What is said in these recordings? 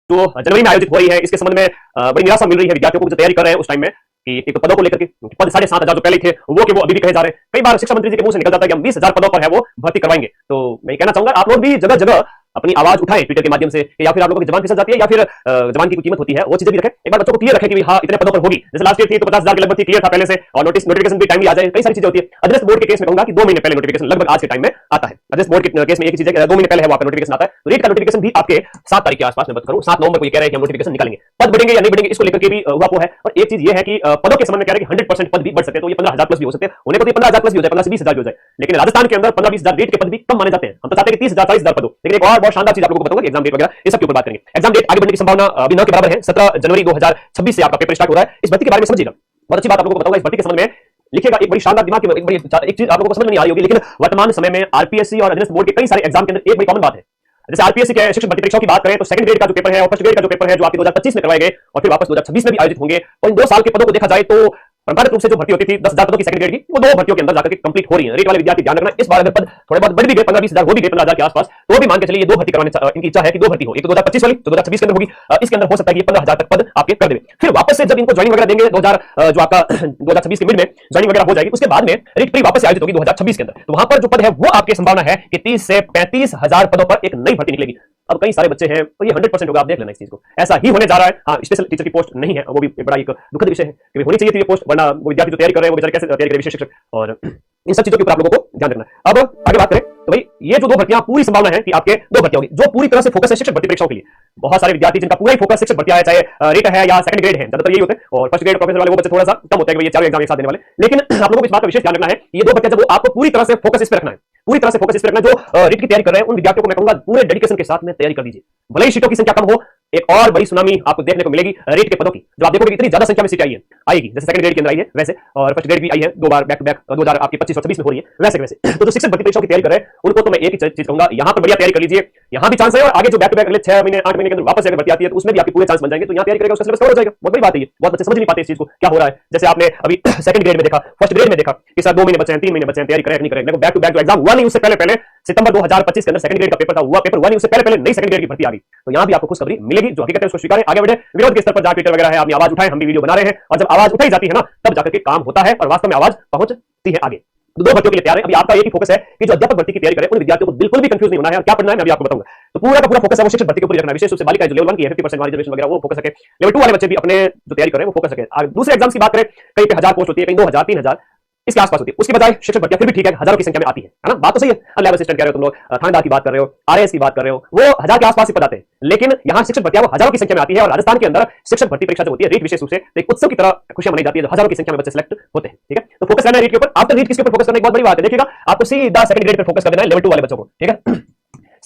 जो जनवरी में आयोजित हो रही है, इसके संबंध में बड़ी निराशा मिल रही है विद्यार्थियों को जो तैयारी कर रहे हैं उस टाइम में कि एक तो पदों को लेकर के पद 7,500 जो पहले थे वो अभी भी कहे जा रहे हैं। कई बार शिक्षा मंत्री जी के मुंह से निकल जाता है कि हम 20,000 पदों पर है वो भर्ती करवाएंगे। तो मैं कहना चाहूंगा आप लोग भी जगह जगह अपनी आवाज उठाएं ट्विटर के माध्यम से, या फिर आप लोगों की जबान फिसल जाती है या फिर जबान की कोई कीमत होती है, वो चीजें भी रखें। एक बार बच्चों को क्लियर रखें कि हाँ इतने पदों पर होगी। जैसे लास्ट ईयर थी तो 50,000 के लगभग थी, क्लियर था पहले से, और नोटिफिकेशन भी टाइमली आ जाए, कई सारी चीजें होती है। एड्रेस बोर्ड के केस में कहूंगा कि 2 महीने पहले नोटिफिकेशन लगभग आज के टाइम में आता है। एड्रेस बोर्ड के केस में एक ही चीज है, 2 महीने पहले है वो आपका नोटिफिकेशन आता है। तो रेट का नोटिफिकेशन भी आपके 7 तारीख के आसपास में बात करूं, 7 नवंबर को ये कह रहे हैं कि हम नोटिफिकेशन निकालेंगे। पद बढ़ेंगे या नहीं बढ़ेंगे इसको लेकर के भी हुआ है। और एक चीज ये है कि पदों के संबंध में कह रहे हैं कि 100% पद भी बढ़ सकते हैं, तो ये 15,000 प्लस भी हो सकते हैं। उन्हें पता 15,000 प्लस भी हो जाए, 15 से 20,000 भी हो जाए, लेकिन राजस्थान के अंदर 15-20,000 रेट के पद भी कम माने जाते हैं। हम तो चाहते हैं कि 30,000 40,000 पद हो। लेकिन एक और बहुत शानदार चीज आप लोगों को बताऊंगा, एग्जाम डेट वगैरह इस सब के ऊपर बात करेंगे। एग्जाम डेट आगे बढ़ने की संभावना अभी न के बराबर है। 17 जनवरी 2026 से आपका पेपर स्टार्ट हो रहा है। इस भर्ती के बारे में समझिएगा, बहुत अच्छी बात आप लोगों को बताऊंगा। इस भर्ती के संबंध में लिखिएगा, एक बड़ी शानदार दिमाग की एक चीज आप लोगों को समझ में नहीं आ रही होगी, लेकिन वर्तमान समय में आरपीएससी और एड्रेस बोर्ड के कई सारे एग्जाम के अंदर एक बड़ी कॉमन बात है। जैसे आरपीएससी के शिक्षक भर्ती परीक्षाओं की बात करें तो सेकंड ग्रेड का जो पेपर है और फर्स्ट ग्रेड का जो पेपर है जो आपके 2025 में करवाए गए और फिर वापस 2026 में भी आयोजित होंगे, और इन 2 साल के पदों को देखा जाए तो परंपरागत रूप से जो भर्ती होती थी 10,000 पदों की सेकंड ग्रेड की, वो 2 भर्तियों के अंदर जाकर के कंप्लीट हो रही है। रेट वाले विद्यार्थी ध्यान रखना, इस बार अगर पद थोड़े बहुत बढ़ भी गए, 15-20,000 हो भी गए 15,000 के आसपास, तो भी मान के चलिए ये 2 भर्ती करवाने इनकी इच्छा है कि 2 भर्ती हो। एक तो 2025 वाली जो 2026 के अंदर होगी, इसके अंदर हो सकता है कि 15,000 तक पद आपके कर देंगे। फिर वापस से जब इनको ज्वाइनिंग वगैरह देंगे 2000 जो आपका 2026 के मिड में ज्वाइनिंग वगैरह हो जाएगी, उसके बाद में रेट प्री वापस से आयोजित होगी 2026 के अंदर। तो वहां पर जो पद है वो आपकी संभावना है कि 30 से 35,000 पदों पर एक नई भर्ती निकलेगी। अब कई सारे बच्चे हैं तो ये 100% होगा, आप देख लेना इस चीज को, ऐसा ही होने जा रहा है। हाँ, स्पेशल टीचर की पोस्ट नहीं है, वो भी बड़ा एक दुखद विषय है कि होनी चाहिए थी ये पोस्ट, वरना वो विद्यार्थी जो तैयारी कर रहे हैं वो बेचारे कैसे तैयारी करें, विशेष शिक्षक, और इन सब चीजों के ऊपर आप लोगों को ध्यान रखना है। अब आगे बात करें तो भाई ये जो 2 भर्तियां पूरी संभावना है कि आपके 2 भर्तियां होगी जो पूरी तरह से फोकस है शिक्षक भर्ती परीक्षाओं के लिए। बहुत सारे विद्यार्थी जिनका पूरा ही फोकस शिक्षक भर्तियां है, चाहे रेट है या सेकंड ग्रेड है, ज्यादातर यही होते हैं, और फर्स्ट ग्रेड प्रोफेसर वाले वो बच्चे थोड़ा सा कम होते हैं कि ये चारों एग्जाम एक साथ देने वाले। लेकिन आप लोगों को इस बात का विशेष ध्यान रखना है कि ये 2 भर्तियां जब आपको पूरी तरह से फोकस इस पे रखना है, पूरी तरह से फोकस इस पे रखना है। जो रेट की तैयारी कर रहे हैं उन विद्यार्थियों को मैं कहूंगा पूरे डेडिकेशन के साथ में तैयारी कर दीजिए। भले ही सीटों की संख्या कम हो, एक और बड़ी सुनामी आपको देखने को मिलेगी रेट के पदों की, जो आप देखोगे इतनी ज्यादा संख्या में सीटें आएगी, जैसे सेकंड ग्रेड के अंदर आई है वैसे, और फर्स्ट ग्रेड भी आई है 2 बार बैक टू बैक 2025 और 26 में हो रही है वैसे। तो जो शिक्षक भर्ती परीक्षाओं की तैयारी कर रहे हैं उनको तो मैं एक ही चीज कहूंगा, यहां पर बढ़िया तैयारी कर लीजिए, यहां भी चांस है, और आगे जो बैक टू बैक अगले 6 महीने 8 महीने के अंदर वापस अगर भर्ती आती है तो उसमें भी आपके पूरे चांस बन जाएंगे। तो यहां तैयारी करेगा उसका सिलेबस कवर हो जाएगा, बहुत बड़ी बात है ये। बहुत बच्चे समझ नहीं पाते इस चीज को क्या हो रहा है। जैसे आपने अभी सेकंड ग्रेड में देखा, फर्स्ट ग्रेड में देखा कि सर 2 महीने बचे हैं, 3 महीने बचे हैं, तैयारी करें नहीं करें, बैक टू बैक जो एग्जाम हुआ नहीं उससे पहले सितंबर 2025 के अंदर सेकंड ग्रेड का पेपर था, पेपर हुआ नहीं उससे पहले नई सेकंड ग्रेड की भर्ती आ गई। तो यहां भी आपको खुशखबरी मिलेगी, जो हकीकत है उसको स्वीकारें, आगे बढ़े, विरोध के स्तर पर जहां ट्विटर वगैरह है अपनी आवाज उठाएं, हम भी वीडियो बना रहे हैं, और जब आवाज उठाई जाती है ना तब जाकर के काम होता है और वास्तव में आवाज पहुंचती है आगे। तो 2 भर्तियों के लिए तैयार है। अभी आपका एक ही फोकस है कि जो अध्यापक भर्ती की तैयारी करें उन विद्यार्थियों को बिल्कुल भी कंफ्यूज नहीं होना है और क्या पढ़ना है मैं अभी आपको बताऊंगा। तो पूरा का पूरा फोकस है वो शिक्षक भर्ती के ऊपर रखना है, विशेष रूप से बालिका जो लेवल 1 की है 50% वाली रिजर्वेशन वगैरह वो फोकस रखे। लेवल 2 वाले बच्चे भी अपने जो तैयारी कर रहे हैं वो फोकस रखे। दूसरे एग्जाम्स की बात करें, कहीं पे 1000 पोस्ट होती है, कहीं 2000 3000 इसके आसपास होती है, उसके बजाय शिक्षक भर्तियां फिर भी ठीक है हजारों की संख्या में आती है ना, बात तो सही है। लैब असिस्टेंट कह रहे हो तुम लोग, थानेदार की बात कर रहे हो, आरएएस की बात कर रहे हो, वो 1000 के आसपास ही पद आते हैं, लेकिन यहाँ शिक्षक भर्तियां वो हजारों की संख्या में आती है। और राजस्थान के अंदर शिक्षक भर्ती परीक्षा जो होती है रेट विशेष रूप से एक उत्सव की तरह खुशियां मनाई जाती है, हजारों की संख्या में बच्चे सिलेक्ट होते हैं। ठीक है, तो फोकस करना है रेट के ऊपर। आप तो रेट किसके ऊपर फोकस करने की बहुत बड़ी बात है, देखिएगा आपको सीधा सेकंड ग्रेड पर फोकस कर देना है, लेवल 2 वाले बच्चों को। ठीक है,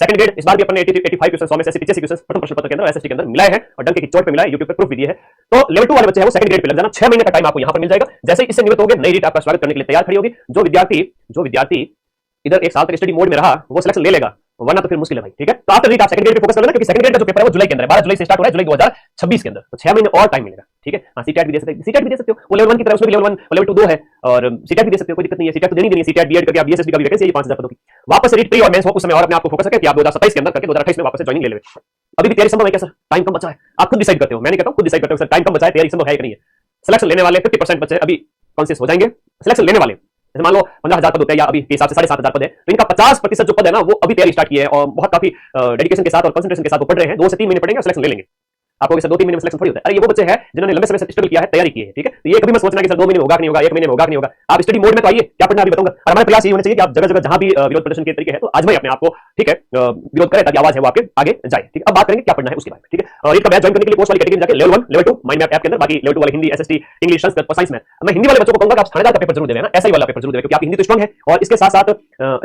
सेकंड ग्रेड इस बार भी अपने 85 क्वेश्चन 100 में से 85 क्वेश्चन प्रथम प्रश्न पत्र के अंदर एसएसटी के अंदर मिलाए हैं और डंके की चोट पे मिला है, यूट्यूब पे प्रूफ भी दिए है। तो लेवल 2 वाले बच्चे हैं वो सेकंड ग्रेड पे लग जाना, 6 महीने का टाइम आपको यहां पर मिल जाएगा। जैसे इससे निवृत्त होगे नई रीट आपका स्वागत करने के लिए तैयार खड़ी होगी। जो विद्यार्थी इधर 1 साल तक स्टडी मोड में रहा वो सिलेक्शन ले लेगा, वरना तो फिर मुश्किल है भाई। ठीक है, तो आफ्टर रीट आप सेकंड ग्रेड पे फोकस कर लेना, क्योंकि सेकंड ग्रेड का जो पेपर है वो जुलाई के अंदर है, 12 जुलाई से स्टार्ट हो रहा है, जुलाई 2026 के अंदर, तो 6 महीने और टाइम मिलेगा। ठीक है, हां सीटेट भी दे सकते हो, वो लेवल 1 की तरह उसमें भी लेवल 1 लेवल 2 2 है, और सीटेट भी दे सकते हो, कोई दिक्कत नहीं है। सीटेट तो देनी है, सीटेट बीएड करके आप बीएसएसबी का भी वैकेंसी है 5000 पदों की। वापस से रीट प्री और मेंस हो उस समय और अपने आप को फोकस करके कि आप 2027 के अंदर करके 2028 में वापस से ज्वाइनिंग ले लेवे। अभी भी तैयारी संभव है क्या सर? टाइम कम बचा है, आप खुद डिसाइड करते हो, मैं नहीं कहता हूं, खुद डिसाइड करते हो सर टाइम कम बचा है, तैयारी संभव है कि नहीं है। सिलेक्शन लेने वाले 50% बच्चे अभी कॉन्शियस हो जाएंगे। सिलेक्शन लेने वाले जैसे मान लो 15,000 पद होते हैं या अभी के हिसाब से 7,500 पद है, तो इनका 50% जो पद है ना वो अभी तैयारी स्टार्ट की है और बहुत काफी डेडिकेशन के साथ और कंसंट्रेशन के साथ वो पढ़ रहे हैं। 2 से 3 महीने पढ़ेंगे और सिलेक्शन ले लेंगे। आपको सर 2-3 महीने में सिलेक्शन थोड़ी होता है। अरे ये वो बच्चे हैं जिन्होंने लंबे समय से स्ट्रगल किया है, तैयारी की है। ठीक है, तो ये कभी मत सोचना कि सर 2 महीने में होगा कि नहीं होगा, 1 महीने में होगा कि नहीं होगा। आप स्टडी मोड में तो आइए, क्या पढ़ना अभी बताऊंगा। और हमारे प्रयास ये होना चाहिए कि आप जगह जगह जहां भी विरोध प्रदर्शन के तरीके हैं तो आजमाइए अपने आप को। ठीक है, विरोध करें ताकि आवाज है वो आपके आगे जाए। ठीक है, अब बात करेंगे क्या पढ़ना है उसके बारे में। ठीक है, और इसका बैच ज्वाइन करने के लिए पोस्ट वाली कैटेगरी में जाके level 1 level 2 mind map app के अंदर, बाकी लेवल 2 वाले हिंदी एसएसटी इंग्लिश संस्कृत और साइंस में। मैं हिंदी वाले बच्चों को कहूंगा कि आप थानेदार का पेपर जरूर दे लेना, ऐसा ही वाला पेपर जरूर दे, क्योंकि आप हिंदी तो स्ट्रांग है और इसके साथ साथ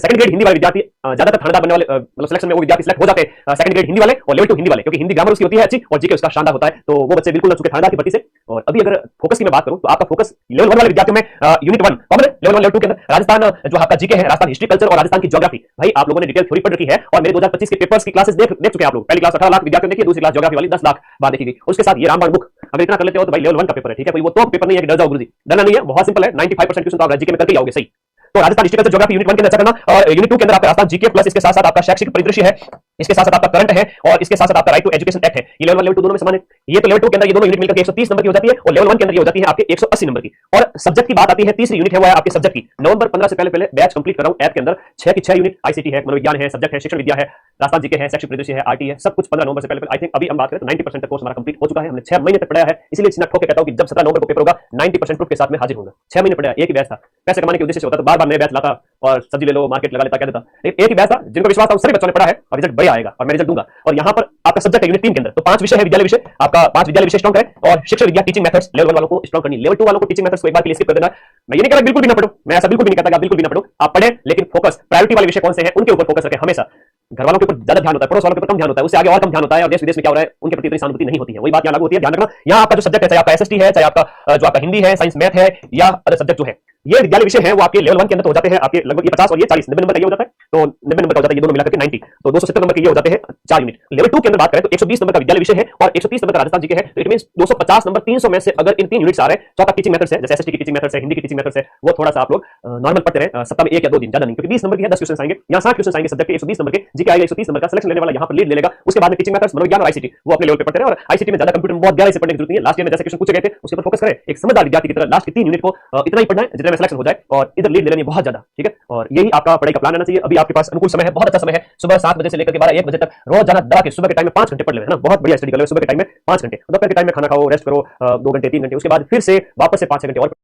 सेकंड ग्रेड हिंदी वाले विद्यार्थी ज्यादातर थानेदार बनने वाले मतलब सिलेक्शन में वो विद्यार्थी सिलेक्ट हो जाते हैं सेकंड ग्रेड हिंदी वाले और लेवल 2 हिंदी वाले, क्योंकि हिंदी ग्रामर उसकी होती है अच्छी और जीके उसका शानदार होता है, तो वो बच्चे बिल्कुल न चुके थानेदार की भर्ती से। और अभी अगर फोकस की मैं बात करूं तो आपका फोकस लेवल 1 वाले विद्यार्थियों में यूनिट 1 कॉमन है, लेवल 1 लेवल 2 के अंदर राजस्थान जो आपका जीके है, राजस्थान हिस्ट्री कल्चर और राजस्थान की ज्योग्राफी। भाई आप लोगों ने डिटेल थ्योरी पढ़ रखी है और मेरे 2025 के पेपर्स की क्लासेस देख चुके हैं आप लोग। पहली क्लास 18 लाख विद्यार्थियों ने देखी, दूसरी क्लास ज्योग्राफी वाली 10 लाख बार देखी गई, उसके साथ ये रामबाण बुक अगर इतना कर लेते हो तो भाई लेवल 1 का पेपर है। ठीक है, वो तो पेपर नहीं है कि डर जाओ गुरुजी, डरना नहीं है, बहुत सिंपल है। 95% क्वेश्चन तो आप जीके में करके आओगे सही। तो Rajasthan history culture geography unit 1 के अंदर अच्छा करना और यूनिट 2 के अंदर आपका राजस्थान जीके प्लस इसके साथ साथ आपका शैक्षिक परिदृश्य है इसके साथ साथ आपका करंट है और इसके साथ साथ आपका राइट टू एजुकेशन एक्ट है। ये लेवल 1 लेवल 2 दोनों में समान है। ये तो लेवल 2 के अंदर ये दोनों यूनिट मिलकर 130 नंबर की हो जाती है और लेवल 1 के अंदर ये हो जाती है आपके 180 नंबर की। और सब्जेक्ट की बात आती है, तीसरी यूनिट है वो है आपके सब्जेक्ट की। नवंबर 15 से पहले बैच कंप्लीट कर रहा हूं ऐप के अंदर। 6 की 6 यूनिट आईसीटी है, मनोविज्ञान है, सब्जेक्ट है, शिक्षण विद्या है, राजस्थान जीके है, शैक्षिक परिदृश्य है, आरटी है, सब कुछ 15 नवंबर से पहले आई थिंक अभी हम बात करें तो 90% तक कोर्स हमारा कंप्लीट हो चुका है। हमने 6 महीने तक पढ़ाया है, इसलिए सीना ठोक के कहता हूं कि जब 17 नवंबर को पेपर होगा 90% प्रूफ के साथ में हाजिर होगा। 6 महीने पढ़ाया, एक ही बैच था। पैसे कमाने के उद्देश्य से होता तो बार-बार नए बैच लाता और सब्जी ले लो, मार्केट लगा लेता, क्या देता। एक ही बैच था, जिनको विश्वास था उन सभी बच्चों ने पढ़ा है और रिजल्ट बढ़िया आएगा और मैं रिजल्ट दूंगा। और यहां पर आपका सब्जेक्ट है यूनिट 3 के अंदर तो 5 विषय है विद्यालय विषय, आपका 5 विद्यालय विषय स्ट्रांग है और शिक्षण विद्या टीचिंग मेथड्स लेवल 1 वालों को स्ट्रांग करनी, लेवल 2 वालों को टीचिंग मेथड्स को एक बार के लिए स्किप कर देना। मैं ये नहीं कह रहा बिल्कुल भी ना पढ़ो, मैं ऐसा बिल्कुल भी नहीं कहता कि आप बिल्कुल भी ना पढ़ो, आप पढ़ें लेकिन फोकस प्रायोरिटी वाले विषय कौन से हैं उनके ऊपर फोकस रखें हमेशा। घर वालों के ऊपर ज्यादा ध्यान होता है, पड़ोस वालों के ऊपर कम ध्यान होता है, उससे आगे और कम ध्यान होता है और देश विदेश में क्या हो रहा है उनके प्रति इतनी सहानुभूति नहीं होती है। वही बात यहाँ लागू होती है, ध्यान रखना। यहाँ आपका जो सब्जेक्ट है, चाहे आपका एसएसटी है, चाहे आपका जो आपका हिंदी है, साइंस मैथ है या अदर सब्जेक्ट जो है, ये विद्यालय विषय है वो आपके लेवल 1 के अंदर तो हो जाते हैं आपके लगभग ये 50 और ये 40 90 नंबर का ये हो जाता है। तो 90 नंबर का हो जाता है, ये दोनों मिलाकर के 90, तो 270 नंबर के ये हो जाते हैं 4 यूनिट। लेवल 2 के अंदर बात करें तो 120 नंबर का विद्यालय विषय है और 130 नंबर का राजस्थान जीके है। तो इट मींस 250 नंबर 300 में से अगर इन 3 यूनिट्स आ रहे हैं तो आपका टीचिंग मेथड्स है, जैसे एसएसटी की टीचिंग मेथड्स है, हिंदी की टीचिंग मेथड्स है, वो थोड़ा सा आप लोग नॉर्मल पढ़ते रहे, सप्ताह में 1 या 2 दिन, ज्यादा नहीं, क्योंकि 20 नंबर की है, 10 क्वेश्चन आएंगे, यहाँ 60 क्वेश्चन आएंगे सब्जेक्ट के 120 नंबर के, जीके आएगा 130 नंबर का, सिलेक्शन लेने वाला यहाँ पर लीड ले लेगा। उसके बाद में टीचिंग मेथड्स, मनोविज्ञान और आईसीटी वो अपने लेवल पे पढ़ते रहे और आईसीटी में ज्यादा कंप्यूटर में बहुत गहराई से पढ़ने की जरूरत नहीं है। लास्ट ईयर में जैसे क्वेश्चन पूछे गए थे उसके ऊपर फोकस करें, एक समझदार विद्यार्थी की तरह लास्ट की 3 यूनिट को इतना ही पढ़ना है जितने में सिलेक्शन हो जाए और इधर लीड ले लेनी है बहुत ज्यादा, ठीक है। और यही आपका पढ़ाई का प्लान रहना चाहिए। अभी आपके पास अनुकूल समय है, बहुत अच्छा समय है, सुबह 7 बजे से लेकर के 12-1 बजे तक रोज जाना दबा के सुबह के टाइम में 5 घंटे पढ़ लेना, है ना, बहुत बढ़िया स्टडी कर लो सुबह के टाइम में 5 घंटे। दोपहर के टाइम में खाना खाओ, रेस्ट करो 2 घंटे 3 घंटे, उसके बाद फिर से वापस से 5-6 घंटे और